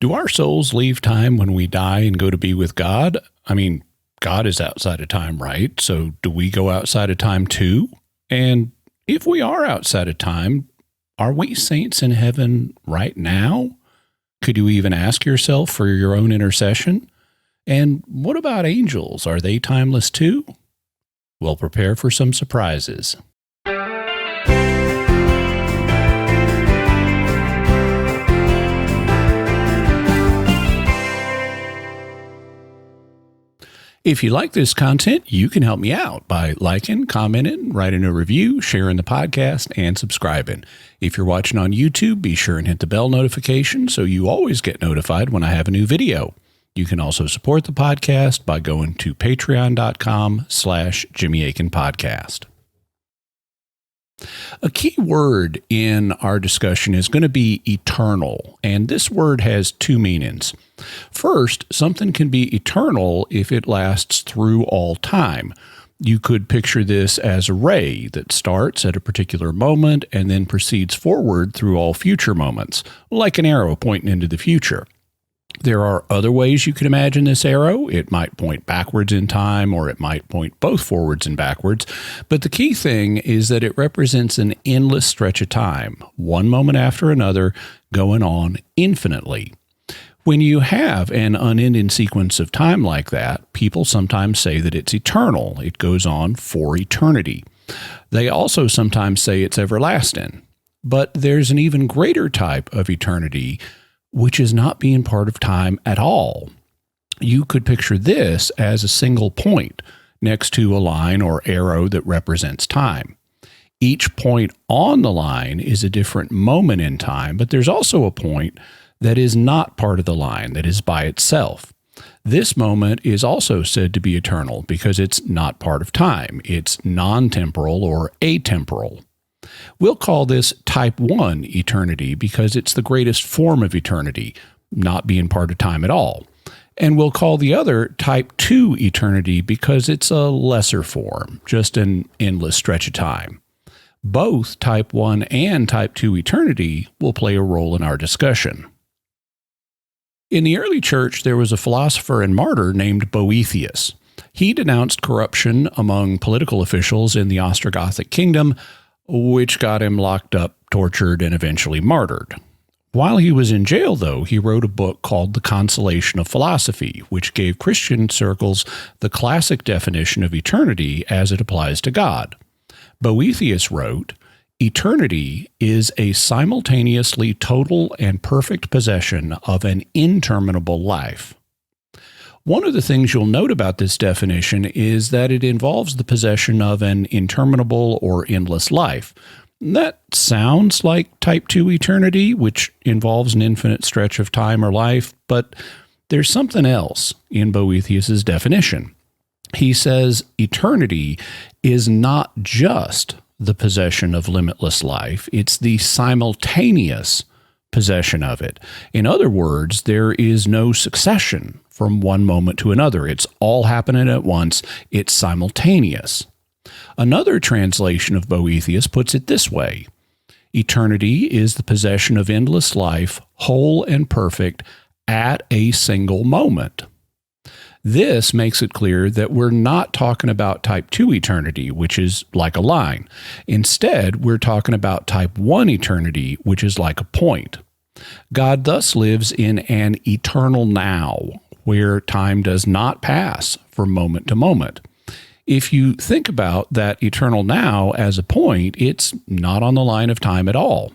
Do our souls leave time when we die and go to be with God? I mean, God is outside of time, right? So do we go outside of time too? And if we are outside of time, are we saints in heaven right now? Could you even ask yourself for your own intercession? And what about angels? Are they timeless too? Well, prepare for some surprises. If you like this content, you can help me out by liking, commenting, writing a review, sharing the podcast, and subscribing. If you're watching on YouTube, be sure and hit the bell notification so you always get notified when I have a new video. You can also support the podcast by going to patreon.com/Jimmy Akin Podcast. A key word in our discussion is going to be eternal, and this word has two meanings. First, something can be eternal if it lasts through all time. You could picture this as a ray that starts at a particular moment and then proceeds forward through all future moments, like an arrow pointing into the future. There are other ways you could imagine this arrow. It might point backwards in time, or it might point both forwards and backwards. But the key thing is that it represents an endless stretch of time, one moment after another, going on infinitely. When you have an unending sequence of time like that, people sometimes say that it's eternal. It goes on for eternity. They also sometimes say it's everlasting. But there's an even greater type of eternity, which is not being part of time at all. You could picture this as a single point next to a line or arrow that represents time. Each point on the line is a different moment in time, but there's also a point that is not part of the line, that is by itself. This moment is also said to be eternal because it's not part of time. It's non-temporal or atemporal. We'll call this type 1 eternity because it's the greatest form of eternity, not being part of time at all. And we'll call the other type 2 eternity because it's a lesser form, just an endless stretch of time. Both type 1 and type 2 eternity will play a role in our discussion. In the early church, there was a philosopher and martyr named Boethius. He denounced corruption among political officials in the Ostrogothic kingdom, which got him locked up, tortured, and eventually martyred. While he was in jail, though, he wrote a book called The Consolation of Philosophy, which gave Christian circles the classic definition of eternity as it applies to God. Boethius wrote, "Eternity is a simultaneously total and perfect possession of an interminable life." One of the things you'll note about this definition is that it involves the possession of an interminable or endless life. That sounds like type 2 eternity, which involves an infinite stretch of time or life, but there's something else in Boethius's definition. He says eternity is not just the possession of limitless life, it's the simultaneous possession of it. In other words, there is no succession from one moment to another. It's all happening at once. It's simultaneous. Another translation of Boethius puts it this way: eternity is the possession of endless life, whole and perfect, at a single moment. This makes it clear that we're not talking about type 2 eternity, which is like a line. Instead, we're talking about type 1 eternity, which is like a point. God thus lives in an eternal now, where time does not pass from moment to moment. If you think about that eternal now as a point, it's not on the line of time at all.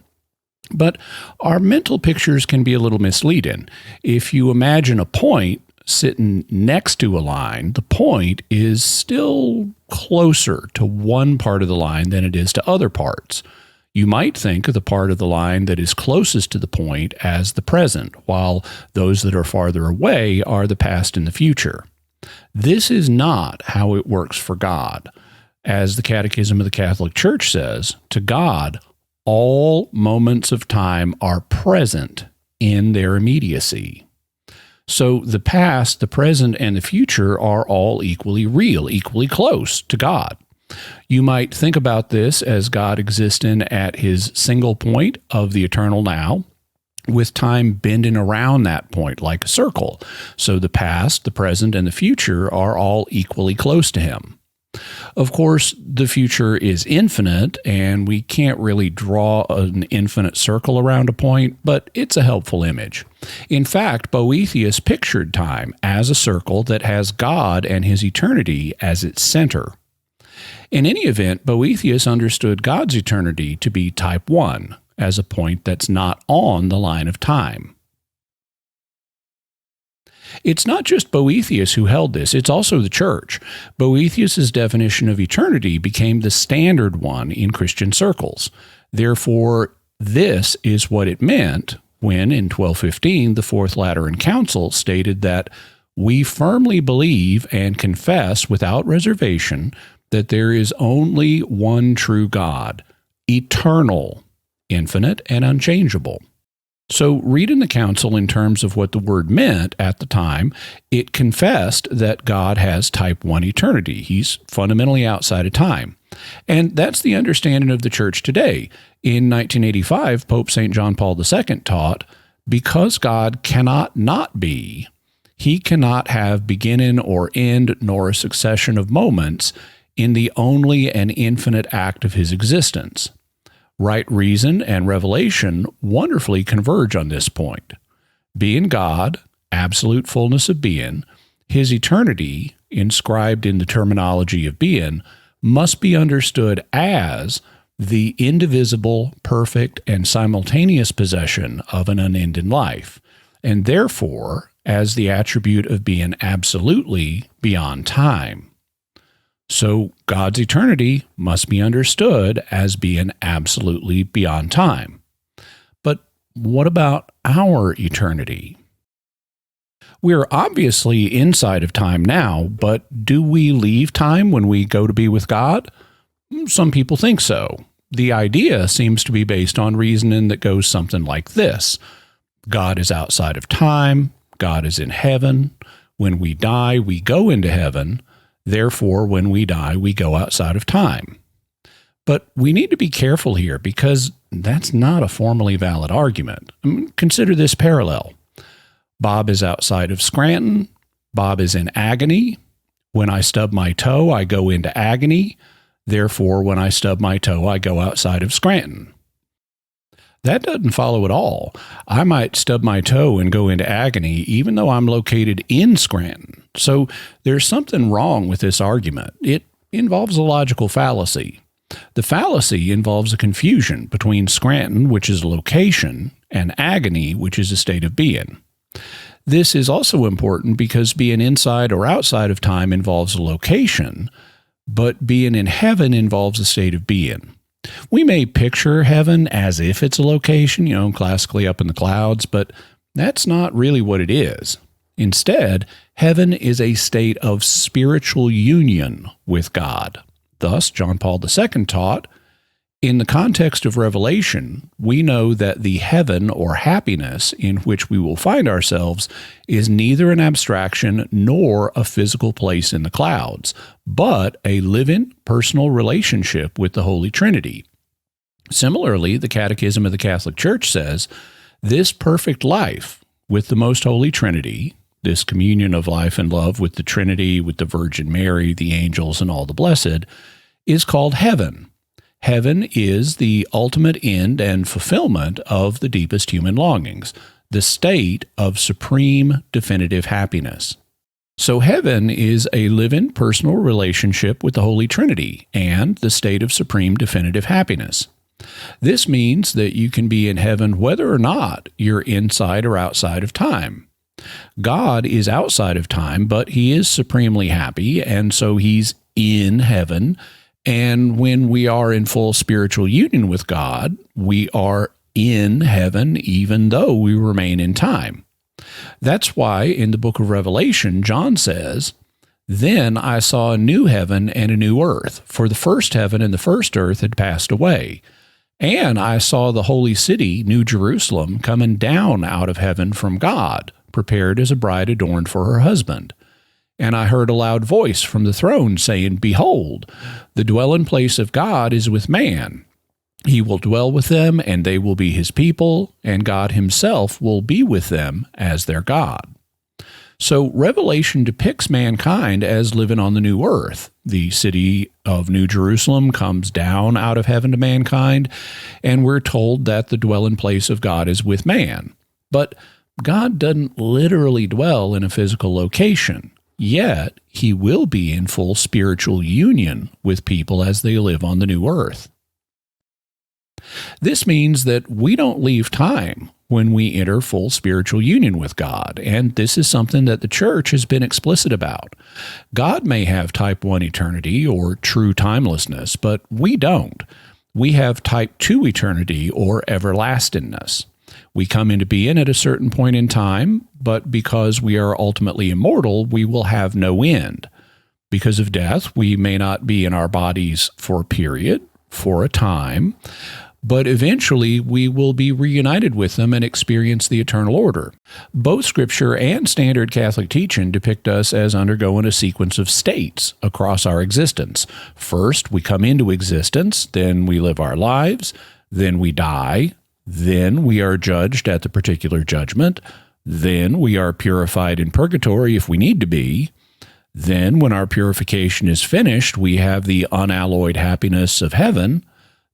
But our mental pictures can be a little misleading. If you imagine a point sitting next to a line, the point is still closer to one part of the line than it is to other parts. You might think of the part of the line that is closest to the point as the present, while those that are farther away are the past and the future. This is not how it works for God. As the Catechism of the Catholic Church says, to God, all moments of time are present in their immediacy. So the past, the present, and the future are all equally real, equally close to God. You might think about this as God existing at his single point of the eternal now, with time bending around that point like a circle. So the past, the present, and the future are all equally close to him. Of course, the future is infinite, and we can't really draw an infinite circle around a point, but it's a helpful image. In fact, Boethius pictured time as a circle that has God and his eternity as its center. In any event, Boethius understood God's eternity to be type 1, as a point that's not on the line of time. It's not just Boethius who held this, it's also the church. Boethius's definition of eternity became the standard one in Christian circles. Therefore, this is what it meant when, in 1215, the Fourth Lateran Council stated that we firmly believe and confess without reservation that there is only one true God, eternal, infinite, and unchangeable. So, reading the council in terms of what the word meant at the time, it confessed that God has type 1 eternity. He's fundamentally outside of time. And that's the understanding of the church today. In 1985, Pope St. John Paul II taught, because God cannot not be, he cannot have beginning or end nor a succession of moments in the only and infinite act of his existence. Right reason and revelation wonderfully converge on this point. Being God, absolute fullness of being, his eternity, inscribed in the terminology of being, must be understood as the indivisible, perfect, and simultaneous possession of an unending life, and therefore as the attribute of being absolutely beyond time. So God's eternity must be understood as being absolutely beyond time. But what about our eternity? We're obviously inside of time now, but do we leave time when we go to be with God? Some people think so. The idea seems to be based on reasoning that goes something like this. God is outside of time. God is in heaven. When we die, we go into heaven. Therefore, when we die, we go outside of time. But we need to be careful here because that's not a formally valid argument. Consider this parallel. Bob is outside of Scranton. Bob is in agony. When I stub my toe, I go into agony. Therefore, when I stub my toe, I go outside of Scranton. That doesn't follow at all. I might stub my toe and go into agony even though I'm located in Scranton. So there's something wrong with this argument. It involves a logical fallacy. The fallacy involves a confusion between Scranton, which is a location, and agony, which is a state of being. This is also important because being inside or outside of time involves a location, but being in heaven involves a state of being. We may picture heaven as if it's a location, classically up in the clouds, but that's not really what it is. Instead, heaven is a state of spiritual union with God. Thus, John Paul II taught, in the context of Revelation, we know that the heaven or happiness in which we will find ourselves is neither an abstraction nor a physical place in the clouds, but a living, personal relationship with the Holy Trinity. Similarly, the Catechism of the Catholic Church says, this perfect life with the Most Holy Trinity, this communion of life and love with the Trinity, with the Virgin Mary, the angels, and all the blessed, is called heaven. Heaven is the ultimate end and fulfillment of the deepest human longings, the state of supreme definitive happiness. So heaven is a living personal relationship with the Holy Trinity and the state of supreme definitive happiness. This means that you can be in heaven whether or not you're inside or outside of time. God is outside of time, but he is supremely happy, and so he's in heaven. And when we are in full spiritual union with God, we are in heaven even though we remain in time. That's why in the book of Revelation, John says, "Then I saw a new heaven and a new earth, for the first heaven and the first earth had passed away. And I saw the holy city, New Jerusalem, coming down out of heaven from God, prepared as a bride adorned for her husband. And I heard a loud voice from the throne saying, Behold, the dwelling place of God is with man. He will dwell with them, and they will be his people, and God himself will be with them as their God. So Revelation depicts mankind as living on the new earth. The city of New Jerusalem comes down out of heaven to mankind, and we're told that the dwelling place of God is with man. But God doesn't literally dwell in a physical location, yet he will be in full spiritual union with people as they live on the new earth. This means that we don't leave time when we enter full spiritual union with God, and this is something that the church has been explicit about. God may have type 1 eternity or true timelessness, but we don't. We have type 2 eternity or everlastingness. We come into being at a certain point in time, but because we are ultimately immortal, we will have no end. Because of death, we may not be in our bodies for a period, for a time, but eventually we will be reunited with them and experience the eternal order. Both Scripture and standard Catholic teaching depict us as undergoing a sequence of states across our existence. First, we come into existence, then we live our lives, then we die, then we are judged at the particular judgment, then we are purified in purgatory if we need to be. Then, when our purification is finished, we have the unalloyed happiness of heaven.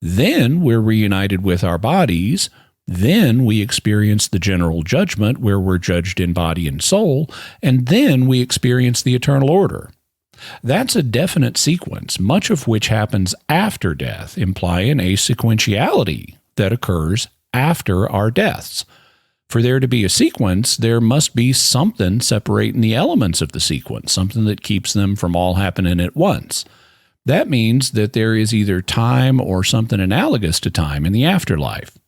Then we're reunited with our bodies. Then we experience the general judgment where we're judged in body and soul. And then we experience the eternal order. That's a definite sequence, much of which happens after death, implying a sequentiality that occurs after our deaths. For there to be a sequence, there must be something separating the elements of the sequence, something that keeps them from all happening at once. That means that there is either time or something analogous to time in the afterlife.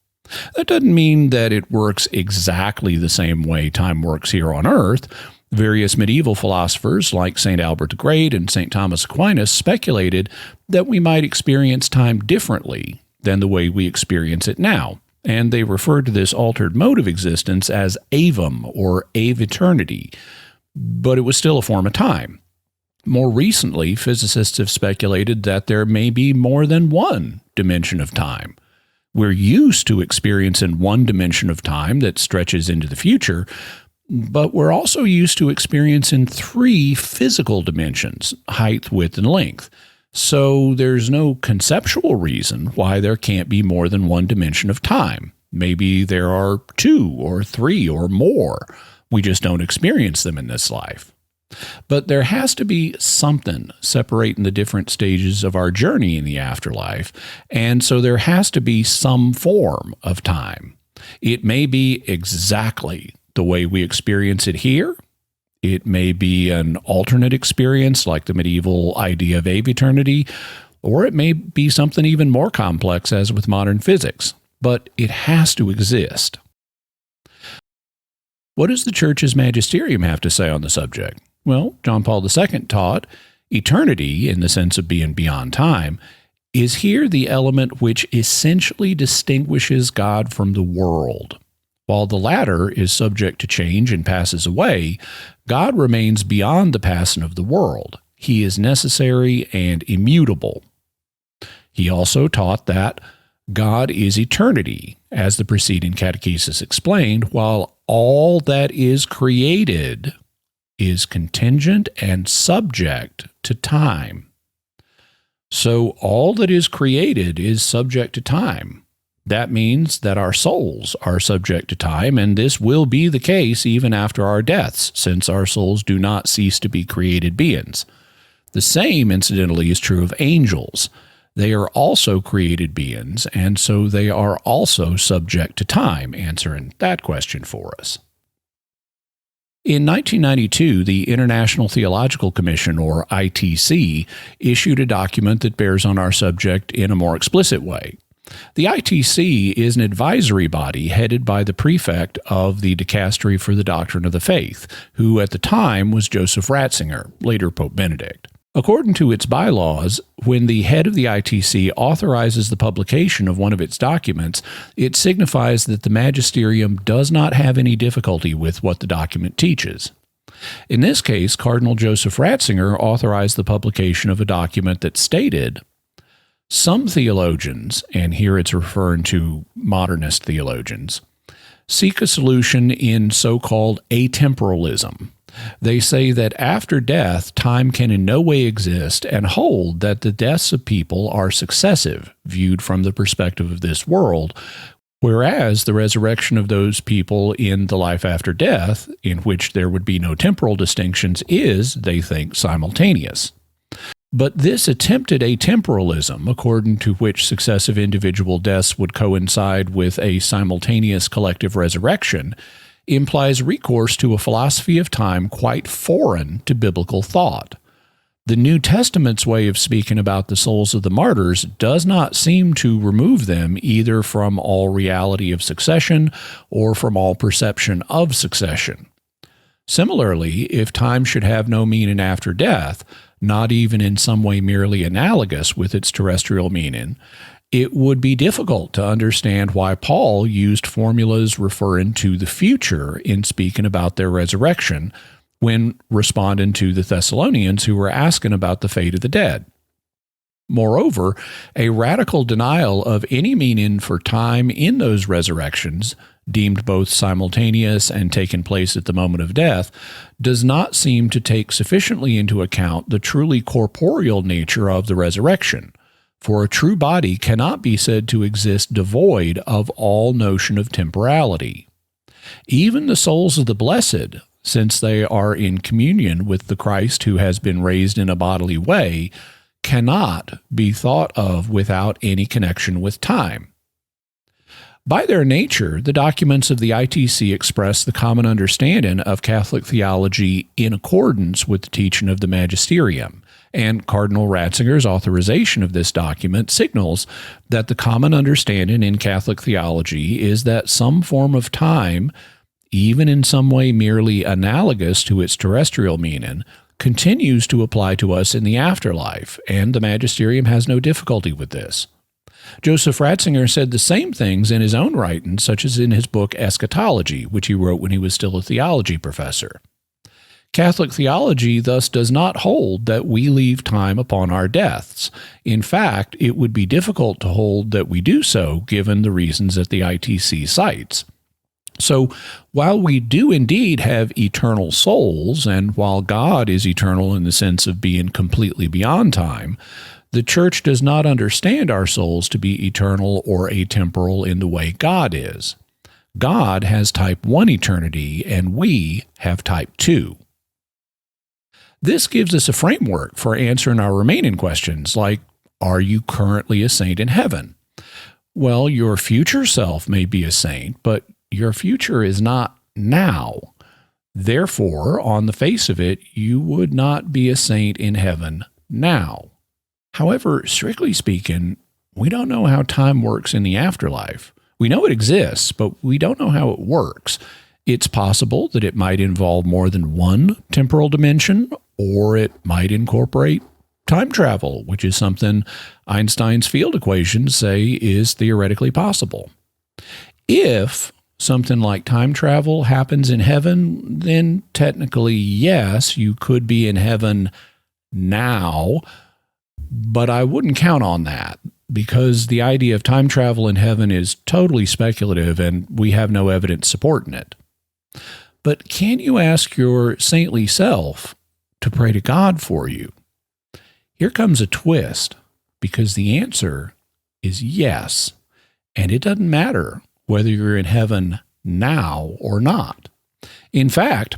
That doesn't mean that it works exactly the same way time works here on earth. Various medieval philosophers like St. Albert the Great and St. Thomas Aquinas speculated that we might experience time differently than the way we experience it now, and they referred to this altered mode of existence as avum, or aviternity, but it was still a form of time. More recently, physicists have speculated that there may be more than one dimension of time. We're used to experiencing one dimension of time that stretches into the future, but we're also used to experiencing three physical dimensions, height, width, and length. So there's no conceptual reason why there can't be more than one dimension of time. Maybe there are two or three or more. We just don't experience them in this life. But there has to be something separating the different stages of our journey in the afterlife, and so there has to be some form of time. It may be exactly the way we experience it here. It may be an alternate experience like the medieval idea of aviternity, or it may be something even more complex as with modern physics, but it has to exist. What does the Church's magisterium have to say on the subject? Well, John Paul II taught eternity, in the sense of being beyond time, is here the element which essentially distinguishes God from the world. While the latter is subject to change and passes away, God remains beyond the passing of the world. He is necessary and immutable. He also taught that God is eternity, as the preceding catechesis explained, while all that is created is contingent and subject to time. So all that is created is subject to time. That means that our souls are subject to time, and this will be the case even after our deaths, since our souls do not cease to be created beings. The same, incidentally, is true of angels. They are also created beings, and so they are also subject to time, answering that question for us. In 1992, the International Theological Commission, or ITC, issued a document that bears on our subject in a more explicit way. The ITC is an advisory body headed by the prefect of the Dicastery for the Doctrine of the Faith, who at the time was Joseph Ratzinger, later Pope Benedict. According to its bylaws, when the head of the ITC authorizes the publication of one of its documents, it signifies that the magisterium does not have any difficulty with what the document teaches. In this case, Cardinal Joseph Ratzinger authorized the publication of a document that stated, Some theologians, and here it's referring to modernist theologians, seek a solution in so-called atemporalism. They say that after death, time can in no way exist and hold that the deaths of people are successive, viewed from the perspective of this world, whereas the resurrection of those people in the life after death, in which there would be no temporal distinctions, is, they think, simultaneous. But this attempted atemporalism, according to which successive individual deaths would coincide with a simultaneous collective resurrection, implies recourse to a philosophy of time quite foreign to biblical thought. The New Testament's way of speaking about the souls of the martyrs does not seem to remove them either from all reality of succession or from all perception of succession. Similarly, if time should have no meaning after death, not even in some way merely analogous with its terrestrial meaning, it would be difficult to understand why Paul used formulas referring to the future in speaking about their resurrection when responding to the Thessalonians who were asking about the fate of the dead. Moreover, a radical denial of any meaning for time in those resurrections, deemed both simultaneous and taking place at the moment of death, does not seem to take sufficiently into account the truly corporeal nature of the resurrection. For a true body cannot be said to exist devoid of all notion of temporality. Even the souls of the blessed, since they are in communion with the Christ who has been raised in a bodily way, cannot be thought of without any connection with time. By their nature, the documents of the ITC express the common understanding of Catholic theology in accordance with the teaching of the Magisterium, and Cardinal Ratzinger's authorization of this document signals that the common understanding in Catholic theology is that some form of time, even in some way merely analogous to its terrestrial meaning, continues to apply to us in the afterlife, and the Magisterium has no difficulty with this. Joseph Ratzinger said the same things in his own writings, such as in his book Eschatology, which he wrote when he was still a theology professor. Catholic theology thus does not hold that we leave time upon our deaths. In fact, it would be difficult to hold that we do so, given the reasons that the ITC cites. So, while we do indeed have eternal souls, and while God is eternal in the sense of being completely beyond time, the Church does not understand our souls to be eternal or atemporal in the way God is. God has type 1 eternity, and we have type 2. This gives us a framework for answering our remaining questions, like, are you currently a saint in heaven? Well, your future self may be a saint, but your future is not now. Therefore, on the face of it, you would not be a saint in heaven now. However, strictly speaking, we don't know how time works in the afterlife. We know it exists, but we don't know how it works. It's possible that it might involve more than one temporal dimension, or it might incorporate time travel, which is something Einstein's field equations say is theoretically possible. If something like time travel happens in heaven, then technically, yes, you could be in heaven now, but I wouldn't count on that because the idea of time travel in heaven is totally speculative and we have no evidence supporting it. But can you ask your saintly self to pray to God for you? Here comes a twist, because the answer is yes, and it doesn't matter whether you're in heaven now or not. In fact,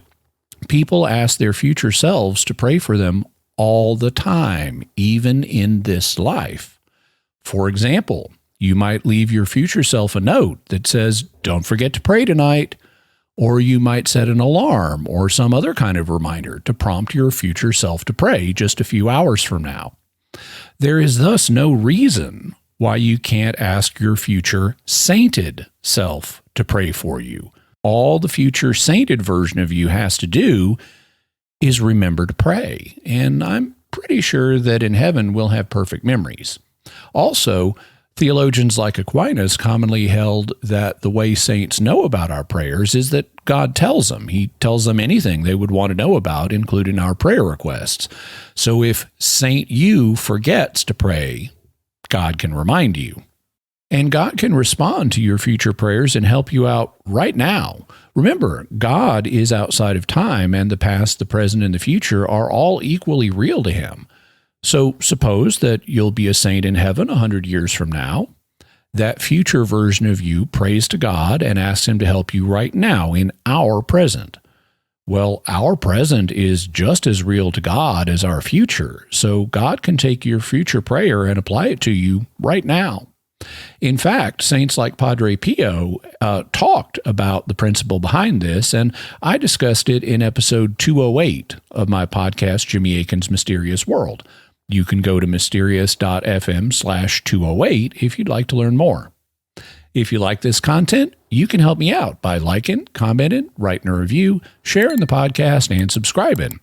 people ask their future selves to pray for them all the time, even in this life. For example, you might leave your future self a note that says, "Don't forget to pray tonight," or you might set an alarm or some other kind of reminder to prompt your future self to pray just a few hours from now. There is thus no reason why you can't ask your future sainted self to pray for you. All the future sainted version of you has to do is remember to pray, and I'm pretty sure that in heaven we'll have perfect memories. Also, theologians like Aquinas commonly held that the way saints know about our prayers is that God tells them. He tells them anything they would want to know about, including our prayer requests. So if Saint you forgets to pray, God can remind you. And God can respond to your future prayers and help you out right now. Remember, God is outside of time, and the past, the present, and the future are all equally real to him. So suppose that you'll be a saint in heaven 100 years from now. That future version of you prays to God and asks him to help you right now in our present. Well, our present is just as real to God as our future, so God can take your future prayer and apply it to you right now. In fact, saints like Padre Pio talked about the principle behind this, and I discussed it in episode 208 of my podcast, Jimmy Akin's Mysterious World. You can go to mysterious.fm/208 if you'd like to learn more. If you like this content, you can help me out by liking, commenting, writing a review, sharing the podcast, and subscribing.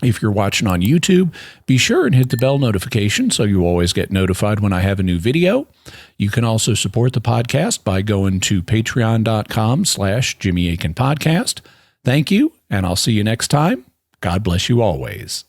If you're watching on YouTube, be sure and hit the bell notification so you always get notified when I have a new video. You can also support the podcast by going to patreon.com/Jimmy Akin Podcast. Thank you, and I'll see you next time. God bless you always.